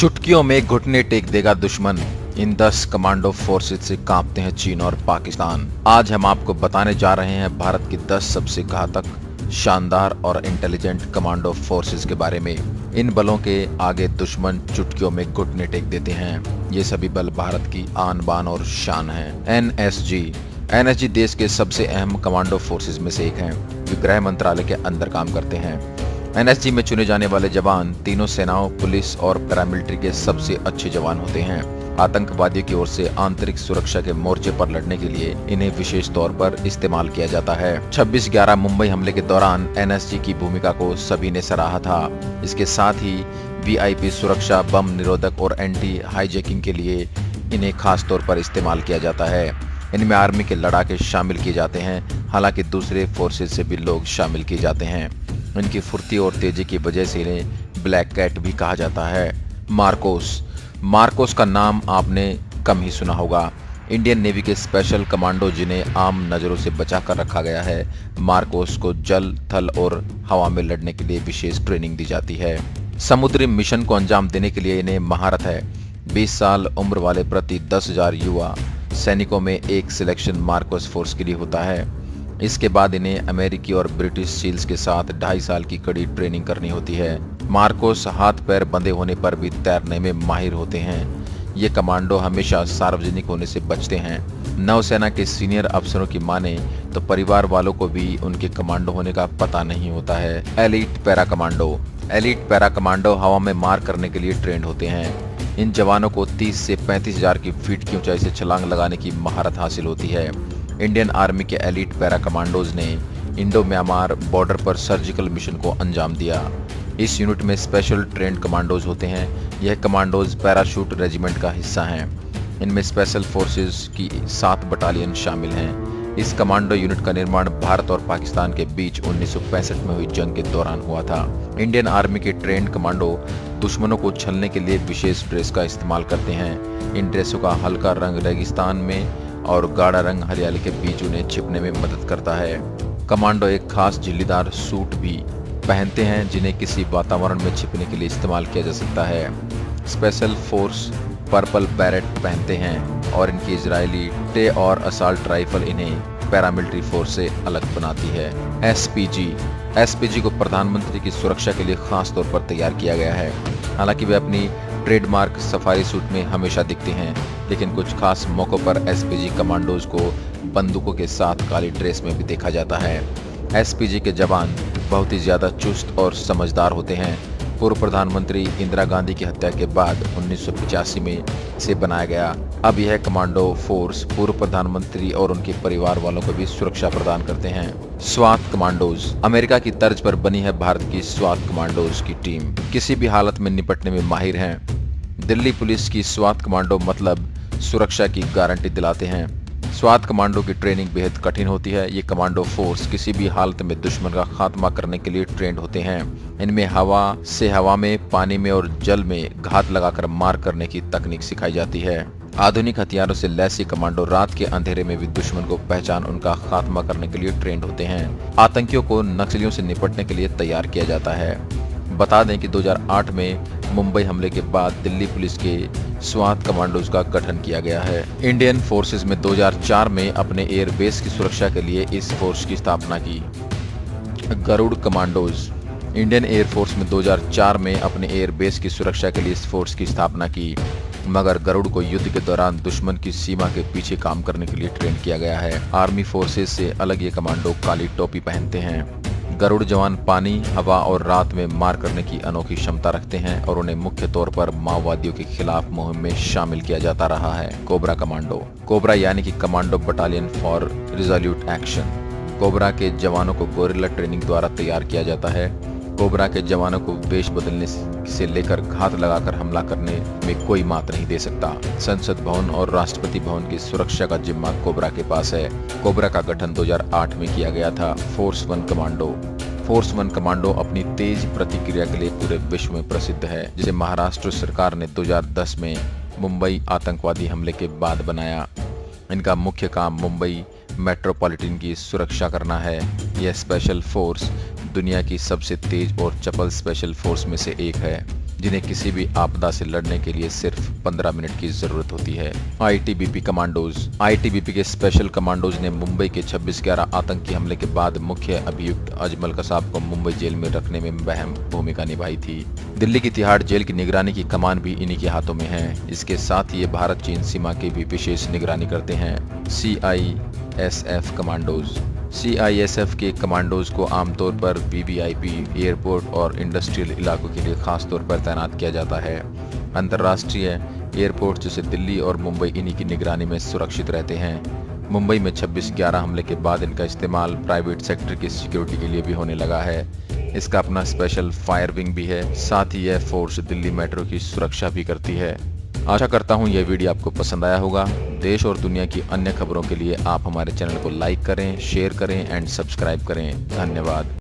चुटकियों में घुटने टेक देगा दुश्मन। इन 10 कमांडो फोर्सेज से कांपते हैं चीन और पाकिस्तान। आज हम आपको बताने जा रहे हैं भारत की 10 सबसे घातक, शानदार और इंटेलिजेंट कमांडो फोर्सेज के बारे में। इन बलों के आगे दुश्मन चुटकियों में घुटने टेक देते हैं। ये सभी बल भारत की आन बान और शान है। एनएसजी देश के सबसे अहम कमांडो फोर्सेज में से एक हैं, जो गृह मंत्रालय के अंदर काम करते हैं। एनएसजी में चुने जाने वाले जवान तीनों सेनाओं, पुलिस और पैरामिलिट्री के सबसे अच्छे जवान होते हैं। आतंकवादियों की ओर से आंतरिक सुरक्षा के मोर्चे पर लड़ने के लिए इन्हें विशेष तौर पर इस्तेमाल किया जाता है। 26/11 मुंबई हमले के दौरान एनएसजी की भूमिका को सभी ने सराहा था। इसके साथ ही वीआईपी सुरक्षा, बम निरोधक और एंटी हाईजैकिंग के लिए इन्हें खास तौर पर इस्तेमाल किया जाता है। इनमें आर्मी के लड़ाके शामिल किए जाते हैं, हालांकि दूसरे फोर्सेज से भी लोग शामिल किए जाते हैं। इनकी फुर्ती और तेजी की वजह से इन्हें ब्लैक कैट भी कहा जाता है। मार्कोस का नाम आपने कम ही सुना होगा। इंडियन नेवी के स्पेशल कमांडो, जिन्हें आम नज़रों से बचा कर रखा गया है। मार्कोस को जल, थल और हवा में लड़ने के लिए विशेष ट्रेनिंग दी जाती है। समुद्री मिशन को अंजाम देने के लिए इन्हें महारत है। 20 साल उम्र वाले प्रति 10,000 युवा सैनिकों में एक सिलेक्शन मार्कोस फोर्स के लिए होता है। इसके बाद इन्हें अमेरिकी और ब्रिटिश सील्स के साथ 2.5 साल की कड़ी ट्रेनिंग करनी होती है। मार्कोस हाथ पैर बंधे होने पर भी तैरने में माहिर होते हैं। ये कमांडो हमेशा सार्वजनिक होने से बचते हैं। नौसेना के सीनियर अफसरों की माने तो परिवार वालों को भी उनके कमांडो होने का पता नहीं होता है। एलीट पैरा कमांडो हवा में मार करने के लिए ट्रेंड होते हैं। इन जवानों को 30 से 35,000 की फीट की ऊंचाई से छलांग लगाने की महारत हासिल होती है। इंडियन आर्मी के एलीट पैरा कमांडोज ने इंडो म्यांमार बॉर्डर पर सर्जिकल मिशन को अंजाम दिया। इस यूनिट में स्पेशल ट्रेंड कमांडोज होते हैं। यह कमांडोज पैराशूट रेजिमेंट का हिस्सा हैं। इनमें स्पेशल फोर्सेज की 7 बटालियन शामिल हैं। इस कमांडो यूनिट का निर्माण भारत और पाकिस्तान के बीच 1965 में हुई जंग के दौरान हुआ था। इंडियन आर्मी के ट्रेंड कमांडो दुश्मनों को छलने के लिए विशेष ड्रेस का इस्तेमाल करते हैं। इन ड्रेसों का हल्का रंग रेगिस्तान में और गाढ़ा रंग हरियाली के बीच उन्हें छिपने में मदद करता है। कमांडो एक खास झिल्लीदार सूट भी पहनते हैं, जिन्हें किसी वातावरण में छिपने के लिए इस्तेमाल किया जा सकता है। स्पेशल फोर्स पर्पल बैरेट पहनते हैं और इनकी इजरायली टे और असाल्ट राइफल इन्हें पैरामिलिट्री फोर्स से अलग बनाती है। एसपीजी को प्रधानमंत्री की सुरक्षा के लिए खास तौर पर तैयार किया गया है। हालांकि वे अपनी ट्रेडमार्क सफारी सूट में हमेशा दिखते हैं, लेकिन कुछ खास मौकों पर एसपीजी कमांडोज को बंदूकों के साथ काली ड्रेस में भी देखा जाता है। एसपीजी के जवान बहुत ही ज्यादा चुस्त और समझदार होते हैं। पूर्व प्रधानमंत्री इंदिरा गांधी की हत्या के बाद 1985 में इसे बनाया गया। अब यह कमांडो फोर्स पूर्व प्रधानमंत्री और उनके परिवार वालों को भी सुरक्षा प्रदान करते हैं। स्वात कमांडोज अमेरिका की तर्ज पर बनी है भारत की स्वात कमांडोज की टीम। किसी भी हालत में निपटने में माहिर हैं। दिल्ली पुलिस की स्वात कमांडो मतलब सुरक्षा की गारंटी दिलाते हैं। स्वात कमांडो की ट्रेनिंग बेहद कठिन होती है। ये कमांडो फोर्स किसी भी हालत में दुश्मन का खात्मा करने के लिए ट्रेंड होते हैं। इनमें हवा में, पानी में और जल में घात लगाकर मार करने की तकनीक सिखाई जाती है। आधुनिक हथियारों से लैस ये कमांडो रात के अंधेरे में भी दुश्मन को पहचान उनका खात्मा करने के लिए ट्रेंड होते हैं। आतंकियों को नक्सलियों से निपटने के लिए तैयार किया जाता है। बता दें कि 2008 में मुंबई हमले के बाद दिल्ली पुलिस के स्वात कमांडोज का गठन किया गया है। इंडियन फोर्सेस में 2004 में अपने एयरबेस की सुरक्षा के लिए इस फोर्स की स्थापना की। गरुड़ कमांडोज इंडियन एयरफोर्स में 2004 में अपने एयरबेस की सुरक्षा के लिए इस फोर्स की स्थापना की, मगर गरुड़ को युद्ध के दौरान दुश्मन की सीमा के पीछे काम करने के लिए ट्रेन किया गया है। आर्मी फोर्सेस से अलग ये कमांडो काली टोपी पहनते हैं। गरुड़ जवान पानी, हवा और रात में मार करने की अनोखी क्षमता रखते हैं और उन्हें मुख्य तौर पर माओवादियों के खिलाफ मुहिम में शामिल किया जाता रहा है। कोबरा यानी कि commando battalion for resolute action. Cobra के जवानों को गोरिल्ला ट्रेनिंग द्वारा तैयार किया जाता है। कोबरा के जवानों को वेश बदलने से लेकर घात लगाकर हमला करने में कोई मात नहीं दे सकता। संसद भवन और राष्ट्रपति भवन की सुरक्षा का जिम्मा कोबरा के पास है। कोबरा का गठन 2008 में किया गया था। फोर्स वन कमांडो अपनी तेज प्रतिक्रिया के लिए पूरे विश्व में प्रसिद्ध है, जिसे महाराष्ट्र सरकार ने 2010 में मुंबई आतंकवादी हमले के बाद बनाया। इनका मुख्य काम मुंबई मेट्रोपॉलिटन की सुरक्षा करना है। यह स्पेशल फोर्स दुनिया की सबसे तेज और चपल स्पेशल फोर्स में से एक है। जिन्हें किसी भी आपदा से लड़ने के लिए सिर्फ 15 मिनट की जरूरत होती है। ITBP commandos. आईटीबीपी के स्पेशल कमांडोज ने मुंबई के 26/11 आतंकी हमले के बाद मुख्य अभियुक्त अजमल कसाब को मुंबई जेल में रखने में अहम भूमिका निभाई थी। दिल्ली की तिहाड़ जेल की निगरानी की कमान भी इन्हीं के हाथों में है। इसके साथ ही ये भारत चीन सीमा की भी विशेष निगरानी करते हैं। CISF commandos. CISF के कमांडोज को आमतौर पर VVIP, एयरपोर्ट और इंडस्ट्रियल इलाकों के लिए खास तौर पर तैनात किया जाता है। अंतर्राष्ट्रीय एयरपोर्ट जैसे दिल्ली और मुंबई इन्हीं की निगरानी में सुरक्षित रहते हैं। मुंबई में 26/11 हमले के बाद इनका इस्तेमाल प्राइवेट सेक्टर की सिक्योरिटी के लिए भी होने लगा है। इसका अपना स्पेशल फायर विंग भी है। साथ ही यह फोर्स दिल्ली मेट्रो की सुरक्षा भी करती है। आशा करता हूँ यह वीडियो आपको पसंद आया होगा। देश और दुनिया की अन्य खबरों के लिए आप हमारे चैनल को लाइक करें, शेयर करें एंड सब्सक्राइब करें। धन्यवाद।